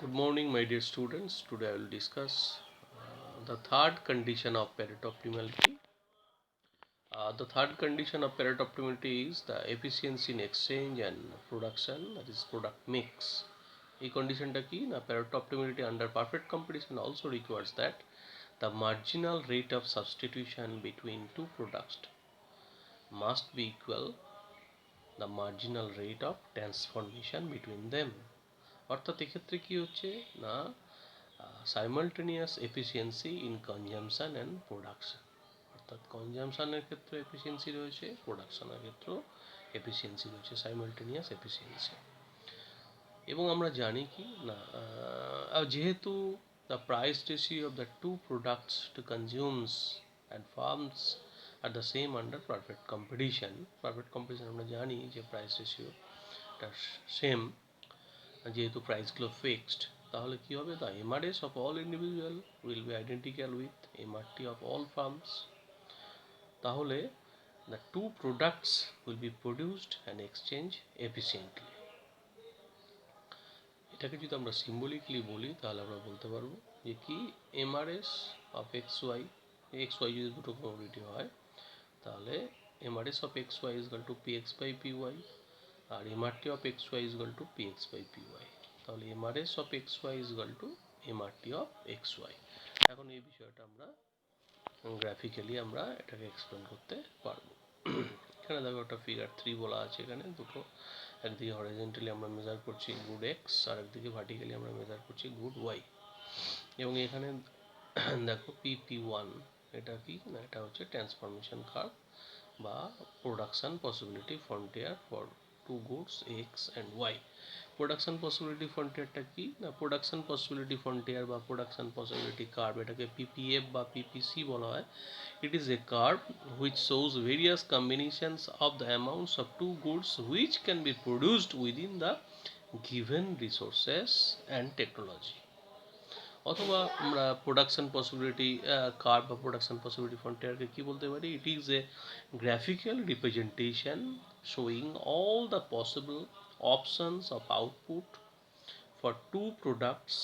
Good morning, my dear students. Today I will discuss the third condition of Pareto optimality. The third condition of Pareto optimality is the efficiency in exchange and production, that is product mix. এই কন্ডিশনটা কি না Pareto optimality under perfect competition also requires that the marginal rate of substitution between two products must be equal the marginal rate of transformation between them. অর্থাৎ এক্ষেত্রে কি হচ্ছে না simultaneous efficiency in consumption and production, অর্থাৎ কনজামশনের ক্ষেত্রে efficiency রয়েছে, প্রোডাকশনের ক্ষেত্রেও এফিসিয়েন্সি রয়েছে, সাইমালটেনিয়াস এফিসিয়েন্সি। এবং আমরা জানি কি না যেহেতু the price ratio of the two products to consumers and firms are the same under perfect competition আমরা জানি যে প্রাইস রেশিওটা সেম, যেহেতু প্রাইসগুলো ফিক্সড, তাহলে কি হবে, the MRS of all individual will be identical with MRT of all firms. তাহলে the two products will be produced and exchange efficiently. এটাকে যদি আমরা সিম্বলিকলি বলি তাহলে আমরা বলতে পারবো যে কি এমআরএস অফ এক্স ওয়াই যদি দুটো কমোডিটি হয় তাহলে MRS of X Y is equal to P X by P Y আর MRT of X Y is equal to P X by P Y. তাহলে MRS of X Y is equal to MRT of X Y. এখন এই বিষয়টা আমরা graphically আমরা এটাকে explain করতে পারবো। এখানে দেখো একটা ফিগার 3 বলা আছে, এখানে দুটো, একদিকে হরিজন্টালি আমরা মেজার করছি গুড এক্স আর একদিকে ভার্টিক্যালি আমরা মেজার করছি গুড ওয়াই। এবং এখানে দেখো PP1 এটা কি না, এটা হচ্ছে ট্রান্সফরমেশন কার্ভ বা production possibility frontier for two goods X and Y. Production possibility ফ্রন্টিয়ারটা কি না, প্রোডাকশন পসিবিলিটি ফ্রন্টিয়ার বা প্রোডাকশন পসিবিলিটি কার্ভ, এটাকে পিপিএফ বা পিপিসি বলা হয়। It is a curve which shows various combinations of the amounts of two goods which can be produced within the given resources and technology. অথবা আমরা production possibility curve বা production possibility ফ্রন্টিয়ারকে কি বলতে পারি, it is a graphical representation showing all the possible options of output for two products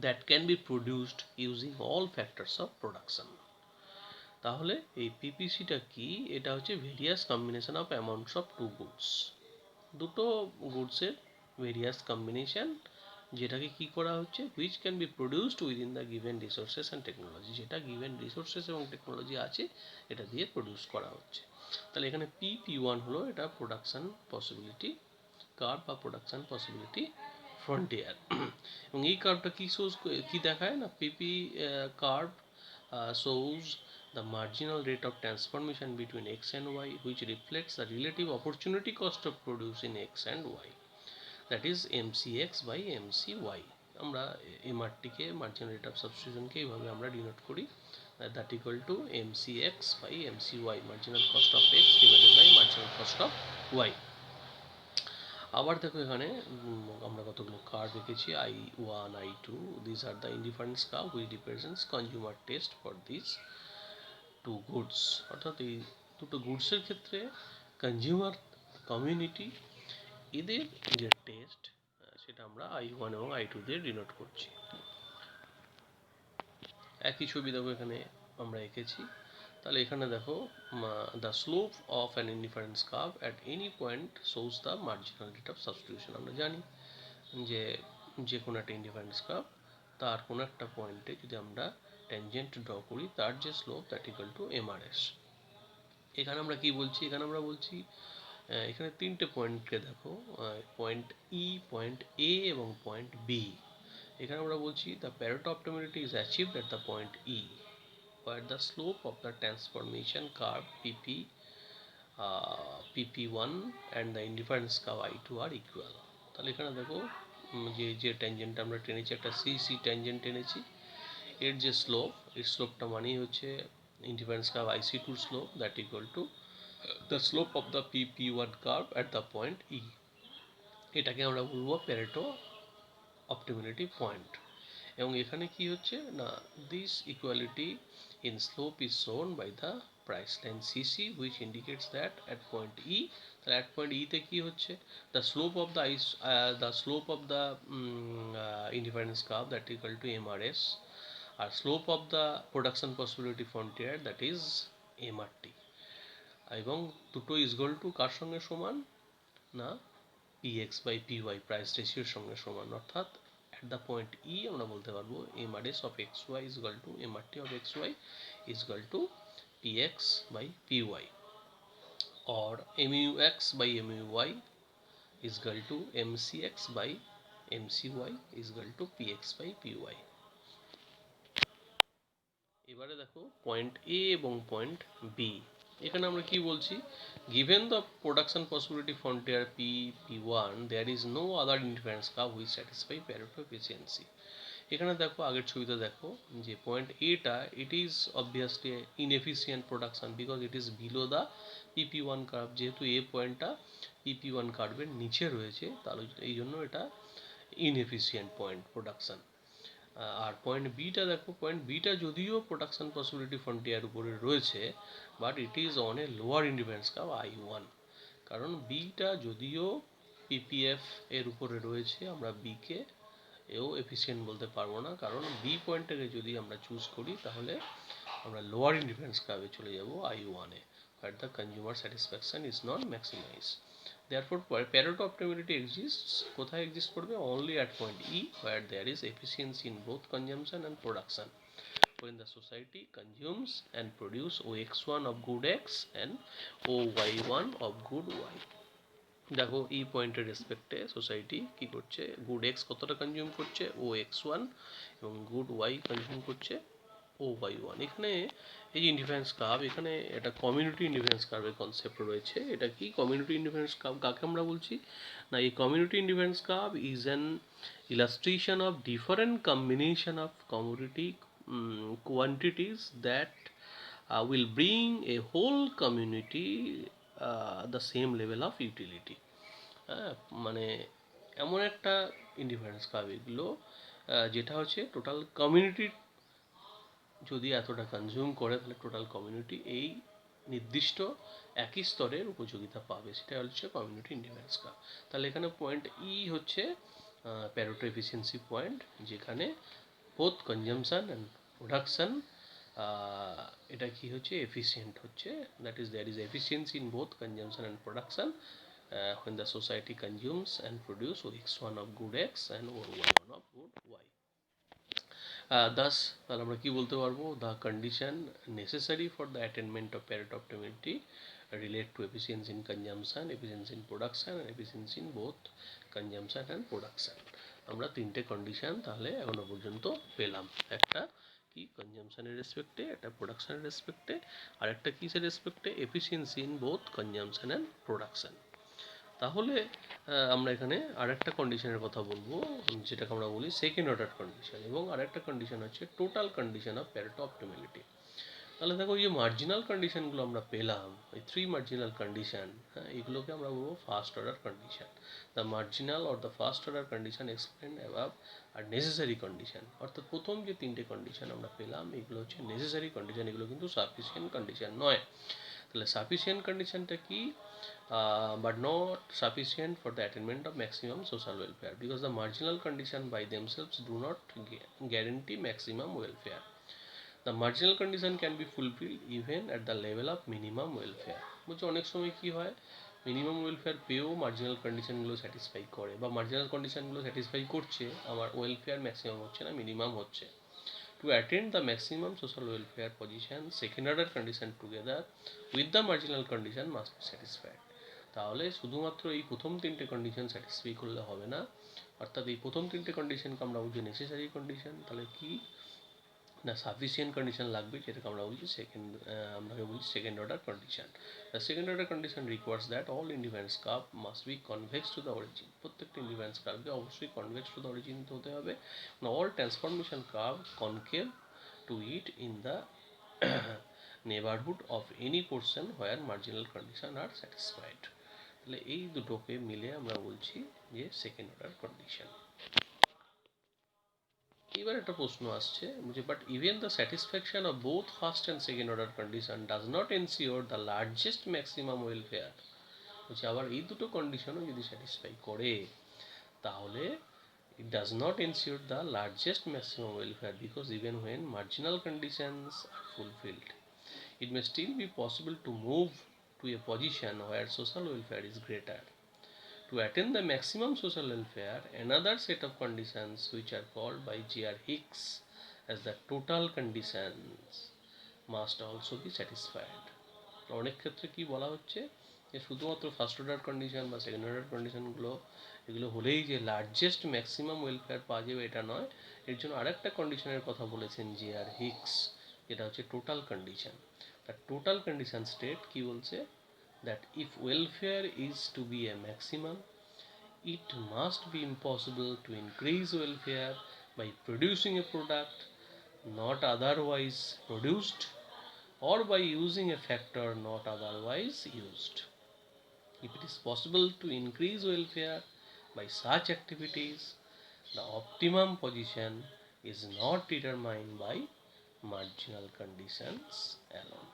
that can be produced using all factors of production. তাহলে এই পিপিসিটা কি, এটা হচ্ছে various combination of amounts of two goods, দুটো গুডসের various combination, যেটাকে কি করা হচ্ছে which can be produced within the given resources and technology, যেটা গিভেন রিসোর্সেস এবং টেকনোলজি আছে এটা দিয়ে প্রডিউস করা হচ্ছে। তাহলে এখানে PP1 হলো এটা প্রোডাকশন পসিবিলিটি কার্ভ বা প্রোডাকশন পসিবিলিটি ফ্রন্টিয়ার। এবং এই কার্ভটা কি দেখায় না, পিপি curve shows the marginal rate of transformation between x and y which reflects the relative opportunity cost of producing x and y, that is mcx by mcy. আমরা এমআরটিকে marginal rate of সাবস্টিটিউশনকে এইভাবে আমরা denote করি, that equal to mcx by mcy, marginal cost of x divided by marginal cost of y. আবার দেখো এখানে আমরা কতগুলো curve এঁকেছি, I1 I2, these are the indifference curve which represents consumer taste for these two goods। অর্থাৎ এই দুটো গুডসের ক্ষেত্রে কনজিউমার কমিউনিটি এদের যে টেস্ট সেটা আমরা I1 এবং I2 দিয়ে ডিনোট করছি। একই ছবি দেখো এখানে আমরা এঁকেছি। তাহলে এখানে দেখো the slope of an indifference curve at any point shows the marginal rate of substitution. আমরা জানি যে কোনো একটা ইনডিফারেন্স কার্ভ তার কোনো একটা পয়েন্টে যদি আমরা ট্যানজেন্ট ড্র করি তার যে slope that equal to Mrs. এখানে আমরা কি বলছি, এখানে আমরা বলছি এখানে তিনটে পয়েন্টকে দেখো, পয়েন্ট ই, পয়েন্ট এ এবং পয়েন্ট বি। এখানে আমরা বলছি the Pareto optimality is achieved at the point E where the slope of the transformation curve PP1 and the indifference curve I2 are equal। তাহলে এখানে দেখো যে ট্যানজেন্ট আমরা টেনেছি, একটা সি ট্যানজেন্ট টেনেছি, এর যে স্লোপ, এর স্লোপটা মানেই হচ্ছে indifference curve IC2 slope that equal to the slope of the PP1 curve at the point E। এটাকে আমরা বলবো প্যারেটো অপটিমালিটি পয়েন্ট। এবং এখানে কি হচ্ছে না, this equality in slope is shown by the price line CC which indicates that at point E তাহলে at point ইতে কী হচ্ছে, the slope of the indifference curve that equal to MRS, আর slope of the production possibility frontier that is MRT, এবং দুটো equal to কার সঙ্গে সমান না পিএক্স বাই পিওয়াই প্রাইস রেশিওর সঙ্গে সমান। অর্থাৎ অ্যাট দ্য পয়েন্ট ই আমরা বলতে পারবো MRS of X Y equal to MRT of X Y equal to PX by PY, or MUX by MUY is equal to MCX by MCY is equal to PX by PY। এবারে দেখো point এ এবং point B, এখানে আমরা কি বলছি, given the production possibility frontier P1 there is no other interference curve which satisfy Pareto efficiency। এখানে দেখো আগের ছবিতে দেখো যে পয়েন্ট এটা it is obviously inefficient production because it is below the PP1 curve, যেহেতু এ পয়েন্টটা PP1 কার্ভের নিচে রয়েছে তাহলে এই জন্য এটা ইনএফিসিয়েন্ট পয়েন্ট প্রোডাকশন। আর পয়েন্ট বিটা দেখো, পয়েন্ট বিটা যদিও প্রোডাকশন পসিবিলিটি ফ্রন্টিয়ার উপরে রয়েছে but it is on a lower indifference curve I1, কারণ বিটা যদিও পিপিএফ এর উপরে রয়েছে আমরা বিকে এও এফিসিয়েন্ট বলতে পারবো না, কারণ বি পয়েন্টটাকে যদি আমরা চুজ করি তাহলে আমরা লোয়ার ইন্ডিফারেন্স কার্ভে চলে যাব I1 এ, but the consumer satisfaction is not maximise. Therefore Pareto optimality exists কোথায় এক্সিস্ট করবে, only at point E where there is efficiency in both consumption and production, when the society consumes and produce OX1 of good X and OY1 of good Y। দেখো এই পয়েন্টের রেসপেক্টে society কি করছে, good x কতটা consume করছে OX1 এবং good Y consume করছে OY1। এখানে এই যে ইন্ডিফারেন্স কার্ভ, এখানে এটা কমিউনিটি ইন্ডিফারেন্স কার্ভের কনসেপ্ট রয়েছে। এটা কি কমিউনিটি ইন্ডিফারেন্স কার্ভ কাকে আমরা বলছি না, এই community indifference curve is an illustration of different combination of commodity quantities that will bring a whole community the same level of utility। হ্যাঁ, মানে এমন একটা ইন্ডিফারেন্স কার্ভ এগুলো যেটা হচ্ছে টোটাল কমিউনিটির যদি এতটা কনজিউম করে তাহলে টোটাল কমিউনিটি এই নির্দিষ্ট একই স্তরের উপযোগিতা পাবে, সেটা হচ্ছে কমিউনিটি ইন্ডিফারেন্স কার্ভ। তাহলে এখানে পয়েন্ট ই হচ্ছে প্যারেটো এফিসিয়েন্সি পয়েন্ট, যেখানে বোথ কনজামশন অ্যান্ড প্রোডাকশন এটা কি হচ্ছে এফিসিয়েন্ট হচ্ছে, that is there is efficiency in both consumption and production when the society consumes and produce OX1 of good X and OY1 of good Y। Thus তাহলে আমরা কি বলতে পারবো, the condition necessary for the attainment of Pareto optimality relate to efficiency in consumption, efficiency in production and efficiency in both consumption and production। আমরা তিনটে condition তাহলে এখনো পর্যন্ত পেলাম, একটা কি কনজামশনের রেসপেক্টে, একটা প্রোডাকশনের রেসপেক্টে, আর একটা কিসের রেসপেক্টে, efficiency in both consumption and production. তাহলে আমরা এখানে আরেকটা কন্ডিশনের কথা বলবো যেটাকে আমরা বলি সেকেন্ড অর্ডার কন্ডিশন, এবং আরেকটা কন্ডিশন হচ্ছে total condition of Pareto optimality. তাহলে দেখো এই যে মার্জিনাল কন্ডিশনগুলো আমরা পেলাম, এই থ্রি মার্জিনাল কন্ডিশন, হ্যাঁ, এগুলোকে আমরা বলবো first order condition. The marginal or the first order condition explain above R necessary condition, অর্থাৎ প্রথম যে তিনটে কন্ডিশন আমরা পেলাম এগুলো হচ্ছে নেসেসারি কন্ডিশন, এগুলো কিন্তু সাফিসিয়েন্ট কন্ডিশন নয়। তাহলে সাফিসিয়েন্ট কন্ডিশনটা কি, but not sufficient for the attainment of maximum social welfare because the marginal condition by themselves do not guarantee maximum welfare। The marginal condition can be fulfilled even at the level of minimum welfare। বলছে অনেক সময় কি হয়, minimum welfare পেয়েও marginal কন্ডিশনগুলো satisfy করে, বা marginal কন্ডিশনগুলো satisfy করছে, আমার ওয়েলফেয়ার ম্যাক্সিমাম হচ্ছে না, মিনিমাম হচ্ছে। To attain the maximum social welfare position, second order condition together with the marginal condition must be satisfied। তাহলে শুধুমাত্র এই প্রথম তিনটে কন্ডিশন স্যাটিসফাই করলে হবে না, অর্থাৎ এই প্রথম তিনটে কন্ডিশনকে আমরা বলছি নেসেসারি কন্ডিশন। তাহলে কি না, সাফিসিয়েন্ট কন্ডিশন লাগবে, যেটাকে আমরা বলছি second order condition. The second order condition requires that all indifference curve must be convex to the origin. প্রত্যেকটা ইন্ডিফারেন্স কার্ভকে অবশ্যই কনভেক্স টু দ্য অরিজিন হতে হবে। All transformation curve concave to it in the neighborhood of any portion where marginal condition are satisfied। তাহলে এই দুটোকে মিলে আমরা বলছি যে সেকেন্ড অর্ডার কন্ডিশন। এবার একটা প্রশ্ন আসছে যে but even the satisfaction of both first and second order condition does not ensure the largest maximum welfare. বলছি আবার এই দুটো কন্ডিশনও যদি স্যাটিসফাই করে তাহলে it does not ensure the largest maximum welfare because even when marginal conditions are fulfilled, it may still be possible to move to a position where social welfare is greater. To attain the maximum social welfare, another set of conditions which are called by J.R. Hicks as the total conditions must also be satisfied. অনেক ক্ষেত্রে কি বলা হচ্ছে যে শুধুমাত্র first order condition বা second order কন্ডিশনগুলো এগুলো হলেই যে লার্জেস্ট ম্যাক্সিমাম ওয়েলফেয়ার পাওয়া যাবে এটা নয়, এর জন্য আরেকটা কন্ডিশনের কথা বলেছেন J.R. হিক্স, যেটা হচ্ছে টোটাল কন্ডিশন। তার টোটাল কন্ডিশন স্টেট কি বলছে, that if welfare is to be a maximum, it must be impossible to increase welfare by producing a product not otherwise produced or by using a factor not otherwise used. If it is possible to increase welfare by such activities, the optimum position is not determined by marginal conditions alone.